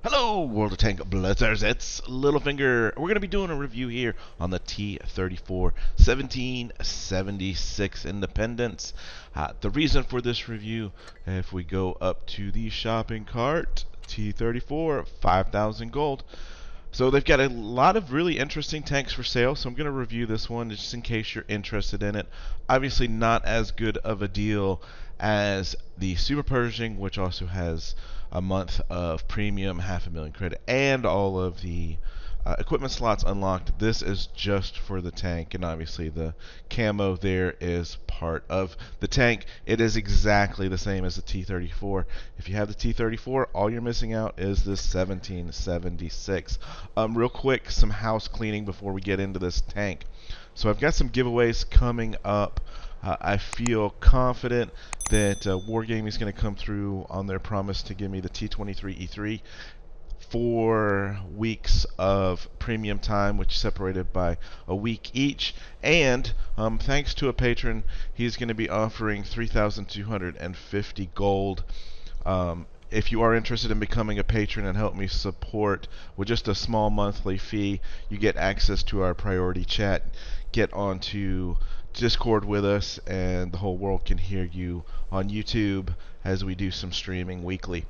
Hello, World of Tank Blitzers. It's Littlefinger. We're going to be doing a review here on the T34 1776 Independence. The reason for this review, if we go up to the shopping cart, T34, 5,000 gold. So they've got a lot of really interesting tanks for sale, so I'm going to review this one just in case you're interested in it. Obviously not as good of a deal as the Super Pershing, which also has a month of premium, 500,000 credit, and all of the equipment slots unlocked. This is just for the tank, and obviously the camo there is part of the tank. It is exactly the same as the T34. If you have the T34, all you're missing out is this 1776. Real quick, some house cleaning before we get into this tank. So I've got some giveaways coming up. I feel confident that Wargaming is going to come through on their promise to give me the T23E3. 4 weeks of premium time, which is separated by a week each. And thanks to a patron, he's going to be offering 3,250 gold. If you are interested in becoming a patron and help me support with just a small monthly fee, you get access to our priority chat, get onto Discord with us, and the whole world can hear you on YouTube as we do some streaming weekly.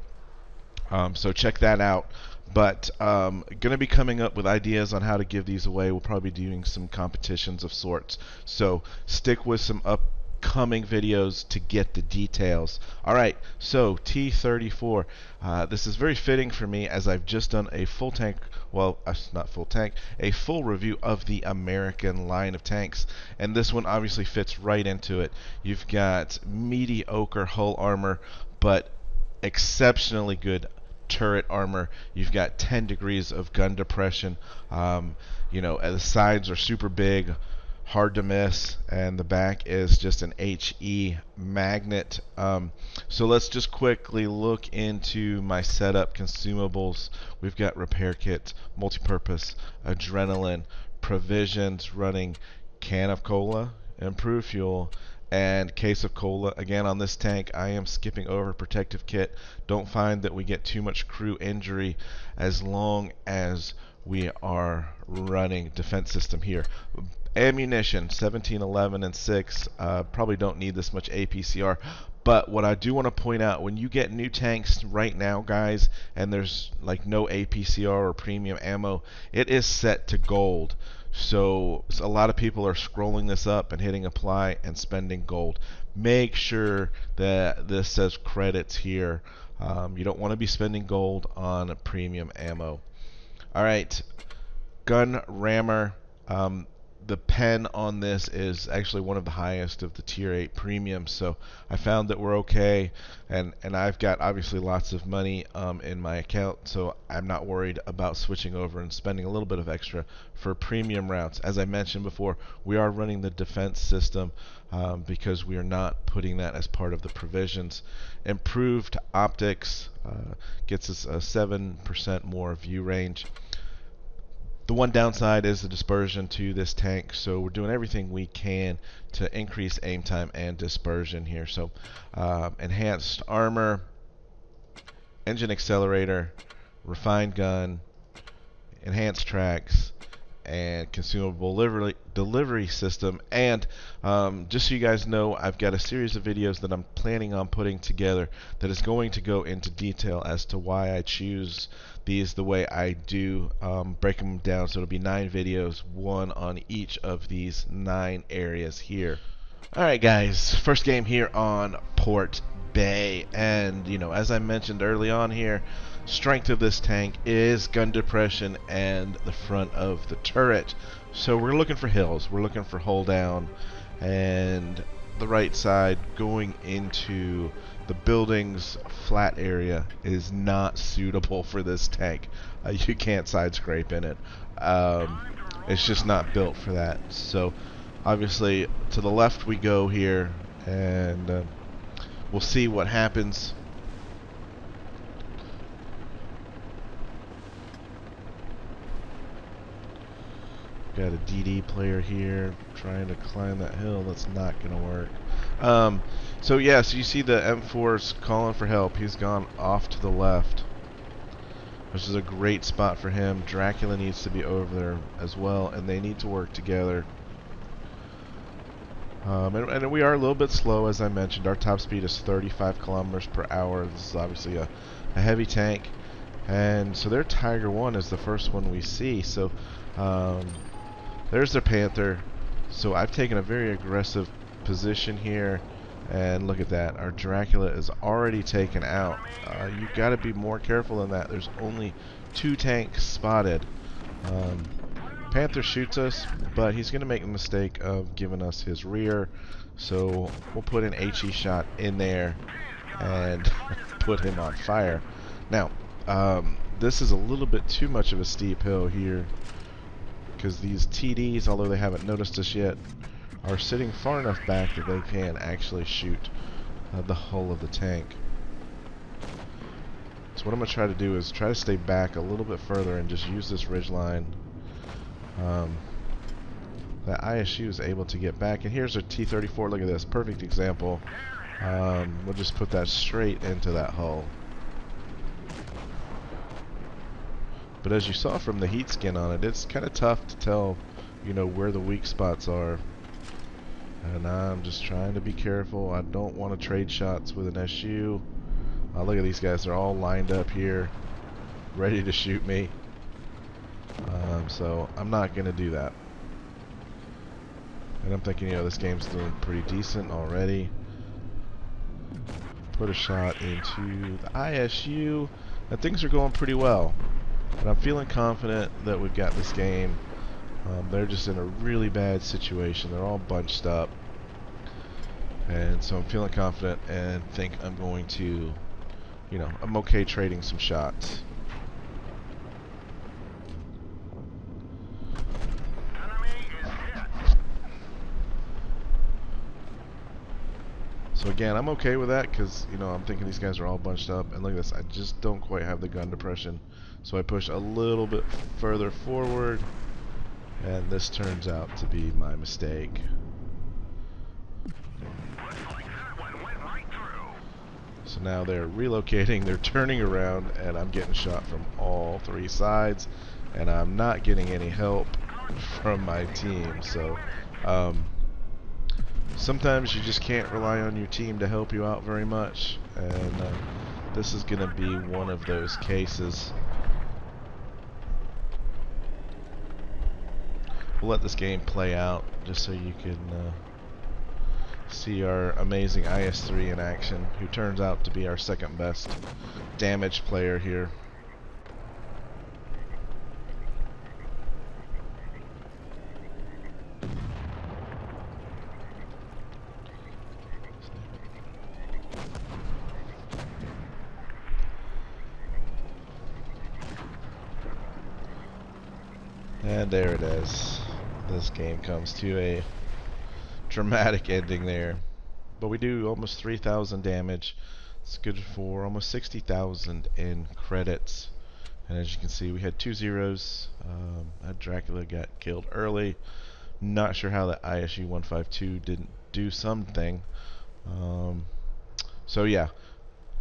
So check that out. But going to be coming up with ideas on how to give these away. We'll probably be doing some competitions of sorts. So stick with some upcoming videos to get the details. Alright, so T34. This is very fitting for me as I've just done a full tank, well, not full tank, a full review of the American line of tanks. And this one obviously fits right into it. You've got mediocre hull armor, but exceptionally good turret armor. You've got 10 degrees of gun depression. The sides are super big, hard to miss, and the back is just an HE magnet. So let's just quickly look into my setup consumables. We've got repair kit, multi-purpose, adrenaline, provisions, running can of cola, improved fuel, and case of cola. Again, on this tank, I am skipping over protective kit. Don't find that we get too much crew injury as long as we are running defense system here. Ammunition, 17, 11, and 6. Probably don't need this much APCR. But what I do want to point out, when you get new tanks right now, guys, and there's like no APCR or premium ammo, it is set to gold. So a lot of people are scrolling this up and hitting apply and spending gold. Make sure that this says credits here. You don't want to be spending gold on premium ammo. Alright, gun rammer. The pen on this is actually one of the highest of the tier 8 premium, so I found that we're okay, and I've got obviously lots of money in my account, so I'm not worried about switching over and spending a little bit of extra for premium rounds. As I mentioned before, we are running the defense system because we are not putting that as part of the provisions. Improved optics gets us a 7% more view range. The one downside is the dispersion to this tank, so we're doing everything we can to increase aim time and dispersion here. So enhanced armor, engine accelerator, refined gun, enhanced tracks, and consumable delivery system. And just so you guys know, I've got a series of videos that I'm planning on putting together that is going to go into detail as to why I choose these the way I do, break them down. So it'll be 9 videos, one on each of these 9 areas here. Alright guys, first game here on Port Bay, and as I mentioned early on here, strength of this tank is gun depression and the front of the turret. So we're looking for hills, we're looking for hull down, and the right side going into the building's flat area is not suitable for this tank. You can't side scrape in it. It's just not built for that. So obviously to the left we go here, and we'll see what happens. Got a DD player here trying to climb that hill. That's not going to work. So yeah, so you see the M4's calling for help. He's gone off to the left. which is a great spot for him. Dracula needs to be over there as well, and they need to work together. And we are a little bit slow, as I mentioned. Our top speed is 35 kilometers per hour. This is obviously a heavy tank. And so their Tiger 1 is the first one we see. So there's their Panther. So I've taken a very aggressive position here. And look at that. Our Dracula is already taken out. You've got to be more careful than that. There's only 2 tanks spotted. Panther shoots us, but he's going to make the mistake of giving us his rear. So we'll put an HE shot in there and put him on fire. Now, this is a little bit too much of a steep hill here, because these TDs, although they haven't noticed us yet, are sitting far enough back that they can actually shoot the hull of the tank. So what I'm going to try to do is try to stay back a little bit further and just use this ridgeline. That ISU is able to get back, and here's a T34. Look at this, perfect example. We'll just put that straight into that hull. But as you saw from the heat skin on it, it's kind of tough to tell, you know, where the weak spots are. And I'm just trying to be careful. I don't want to trade shots with an SU. Look at these guys, they're all lined up here, ready to shoot me. So I'm not going to do that. And I'm thinking, you know, this game's doing pretty decent already. Put a shot into the ISU, and things are going pretty well. And I'm feeling confident that we've got this game. They're just in a really bad situation. They're all bunched up. And so I'm feeling confident and think I'm going to, you know, I'm okay trading some shots. So again, I'm okay with that because, you know, I'm thinking these guys are all bunched up. And look at this, I just don't quite have the gun depression. So I push a little bit further forward, and this turns out to be my mistake. So now they're relocating, they're turning around, and I'm getting shot from all 3 sides, and I'm not getting any help from my team. So sometimes you just can't rely on your team to help you out very much, and this is going to be one of those cases. We'll let this game play out just so you can see our amazing IS-3 in action, who turns out to be our second best damage player here. And there it is. This game comes to a dramatic ending there. But we do almost 3,000 damage. It's good for almost 60,000 in credits. And as you can see, we had 2 zeros. Dracula got killed early. Not sure how the ISU 152 didn't do something. So yeah,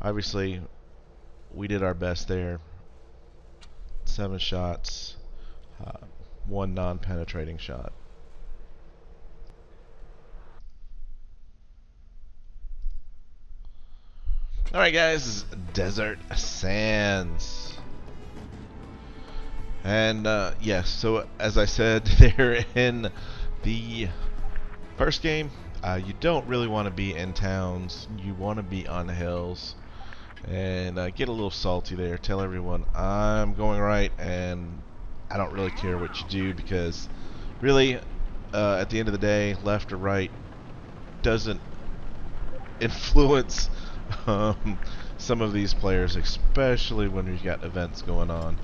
obviously we did our best there. 7 shots. 1 non-penetrating shot. Alright guys, this is Desert Sands. And yes, so as I said there in the first game, you don't really want to be in towns. You want to be on hills. And get a little salty there. Tell everyone I'm going right, and I don't really care what you do, because really, at the end of the day, left or right doesn't influence some of these players, especially when we've got events going on.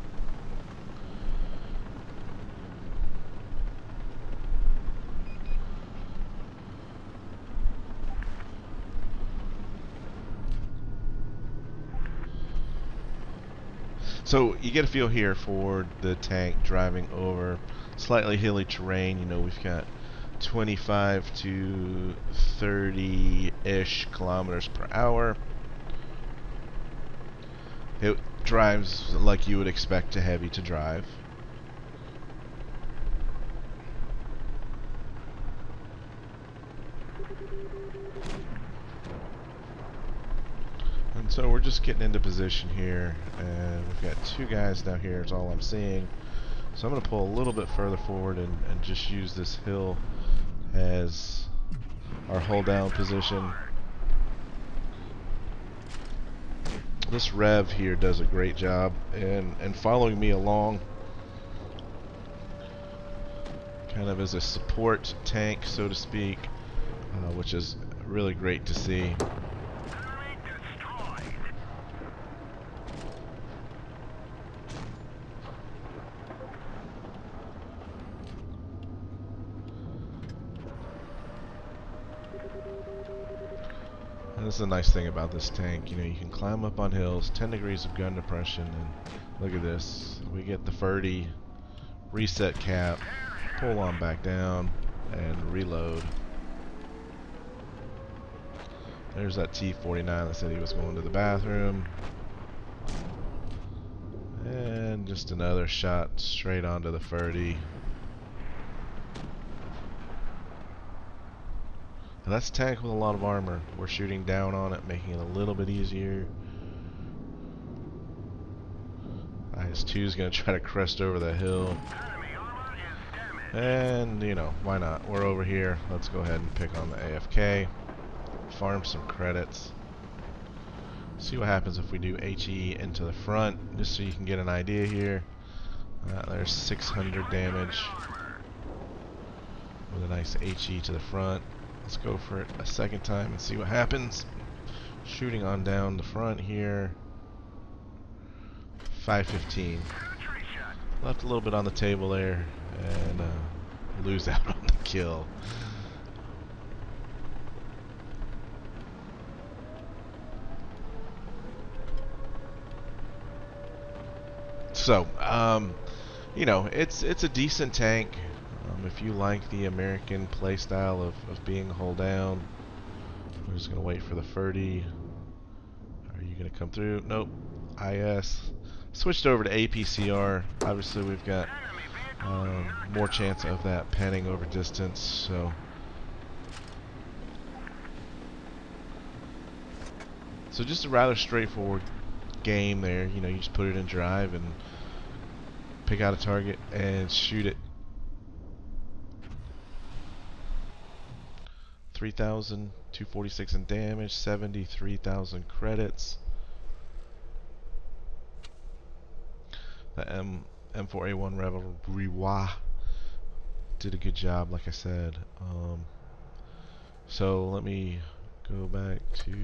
So you get a feel here for the tank driving over slightly hilly terrain. You know, we've got 25 to 30-ish kilometers per hour. It drives like you would expect a heavy to drive. And so we're just getting into position here, and we've got two guys down here is all I'm seeing. So I'm going to pull a little bit further forward and just use this hill as our hold down position. This Rev here does a great job in following me along, kind of as a support tank, so to speak, which is really great to see. And this is a nice thing about this tank. You know, you can climb up on hills, 10 degrees of gun depression, and look at this. We get the 30 reset cap, pull on back down, and reload. There's that T-49 that said he was going to the bathroom. And just another shot straight onto the 30. And that's a tank with a lot of armor. We're shooting down on it, making it a little bit easier. IS-2 is going to try to crest over the hill. And, you know, why not? We're over here. Let's go ahead and pick on the AFK. Farm some credits. See what happens if we do HE into the front, just so you can get an idea here. There's 600 damage with a nice HE to the front. Let's go for it a second time and see what happens. Shooting on down the front here. 515. Left a little bit on the table there and lose out on the kill. So, you know, it's a decent tank. If you like the American playstyle of being hold down, we're just going to wait for the 30. Are you going to come through? Nope. IS. Switched over to APCR. Obviously, we've got more chance of that panning over distance. So just a rather straightforward game there. You know, you just put it in drive and pick out a target and shoot it. 3,246 in damage, 73,000 credits. The M4A1 Revolver did a good job, like I said. So let me go back to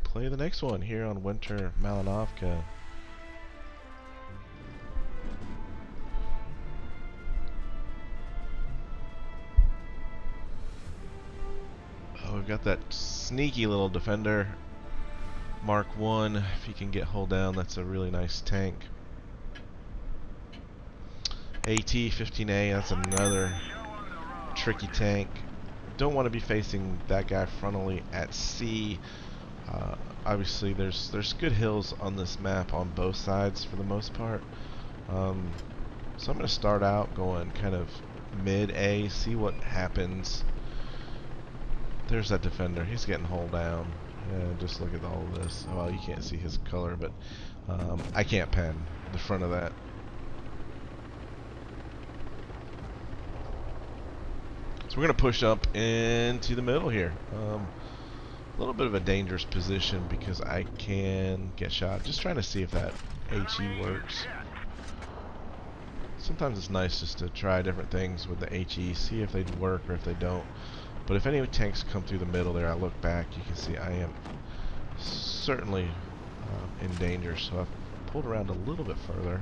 play the next one here on Winter Malinovka. We've got that sneaky little Defender Mark 1. If you can get hold down, that's a really nice tank. AT-15A, that's another tricky tank. Don't want to be facing that guy frontally at sea. Obviously, there's good hills on this map on both sides for the most part. So I'm going to start out going kind of mid-A, see what happens. There's that Defender. He's getting hold down. Just look at all of this. Well, you can't see his color, but I can't pen the front of that. So we're going to push up into the middle here. A little bit of a dangerous position because I can get shot. Just trying to see if that HE works. Sometimes it's nice just to try different things with the HE, see if they work or if they don't. But if any tanks come through the middle there, I look back, you can see I am certainly in danger. So I've pulled around a little bit further.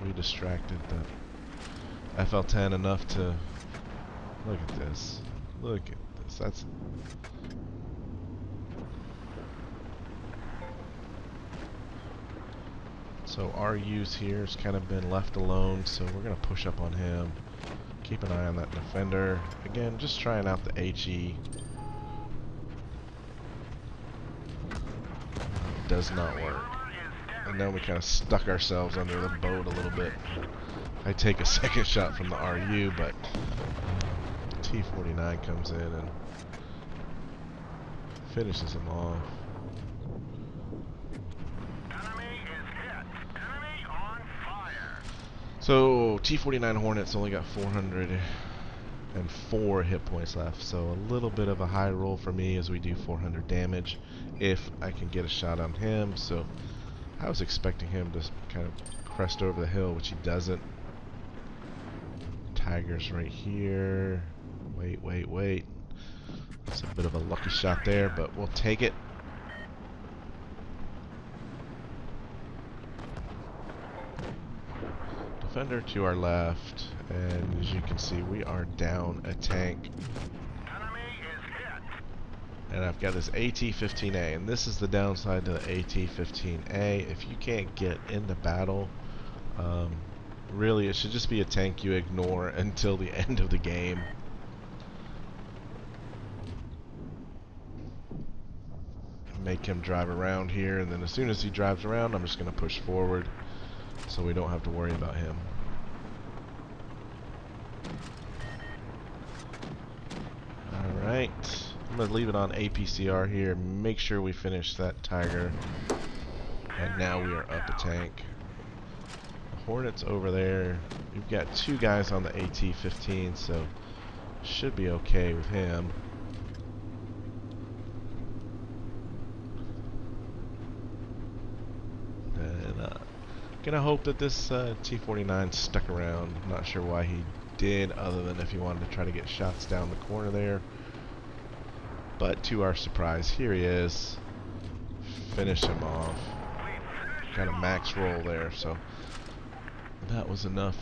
We distracted the FL10 enough to look at this. Look at this. That's so our use here has kind of been left alone, so we're going to push up on him. Keep an eye on that Defender. Again, just trying out the HE. does not work. And then we kind of stuck ourselves under the boat a little bit. I take a second shot from the RU, but T49 comes in and finishes him off. So T49 Hornets only got 404 hit points left, so a little bit of a high roll for me as we do 400 damage if I can get a shot on him. So I was expecting him to kind of crest over the hill, which he doesn't. Tiger's right here. Wait. It's a bit of a lucky shot there, but we'll take it. Defender to our left, and as you can see, we are down a tank. And I've got this AT-15A, and this is the downside to the AT-15A. If you can't get into battle, really it should just be a tank you ignore until the end of the game. Make him drive around here, and then as soon as he drives around, I'm just going to push forward so we don't have to worry about him. Alright, I'm going to leave it on APCR here, make sure we finish that Tiger, and now we are up a tank. The Hornet's over there. We've got two guys on the AT-15, so should be okay with him. Gonna hope that this T49 stuck around. I'm not sure why he did, other than if he wanted to try to get shots down the corner there. But to our surprise, here he is. Finish him off. Got a max roll there, so that was enough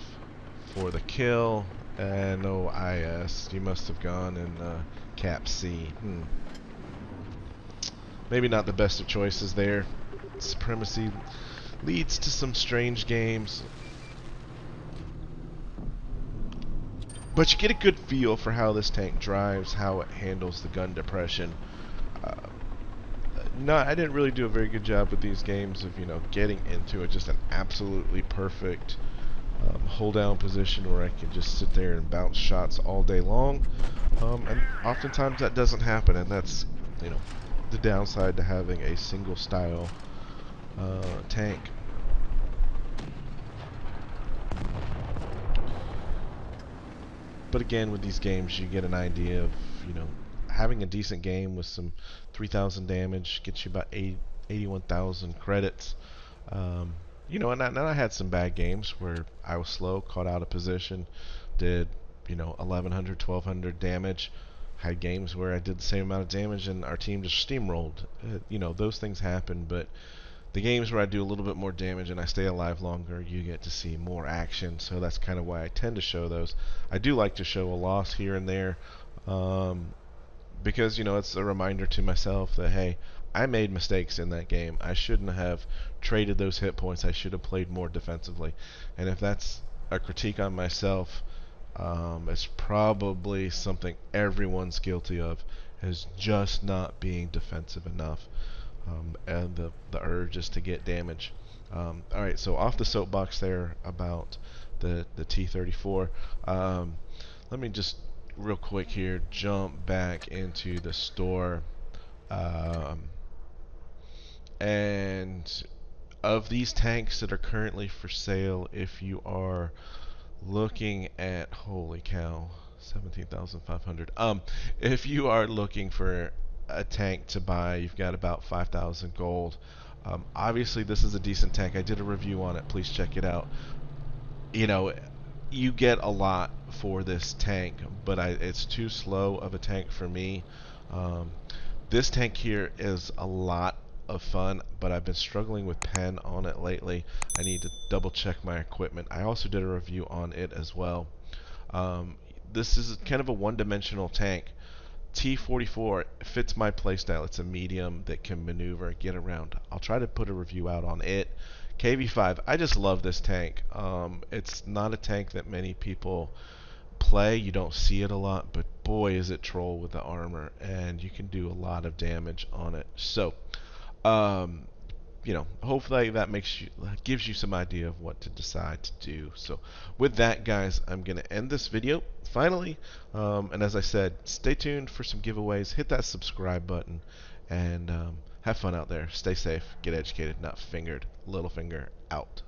for the kill. And no IS. You must have gone in Cap C. Maybe not the best of choices there. Supremacy leads to some strange games, but you get a good feel for how this tank drives, how it handles the gun depression. I didn't really do a very good job with these games of, getting into it, just an absolutely perfect hold down position where I can just sit there and bounce shots all day long, and oftentimes that doesn't happen, and that's the downside to having a single style tank. But again, with these games, you get an idea of, having a decent game with some 3,000 damage gets you about 81,000 credits. And I had some bad games where I was slow, caught out of position, did 1,100, 1,200 damage. Had games where I did the same amount of damage and our team just steamrolled. Those things happen, but the games where I do a little bit more damage and I stay alive longer, you get to see more action, so that's kind of why I tend to show those. I do like to show a loss here and there, because it's a reminder to myself that, hey, I made mistakes in that game. I shouldn't have traded those hit points. I should have played more defensively. And if that's a critique on myself, it's probably something everyone's guilty of, is just not being defensive enough. And the urge is to get damage. Alright, so off the soapbox there about the T34. Let me just real quick here jump back into the store. And of these tanks that are currently for sale, if you are looking at, holy cow, 17,500. If you are looking for a tank to buy, you've got about 5,000 gold. Obviously this is a decent tank. I did a review on it, please check it out. You get a lot for this tank, but it's too slow of a tank for me. This tank here is a lot of fun, but I've been struggling with pen on it lately. I need to double check my equipment. I also did a review on it as well. This is kind of a one-dimensional tank. T44 fits my playstyle. It's a medium that can maneuver, get around. I'll try to put a review out on it. KV5, I just love this tank. It's not a tank that many people play. You don't see it a lot, but boy is it troll with the armor, and you can do a lot of damage on it. So hopefully that gives you some idea of what to decide to do. So with that, guys, I'm going to end this video finally. And as I said, stay tuned for some giveaways. Hit that subscribe button and have fun out there. Stay safe, get educated, not fingered. Littlefinger out.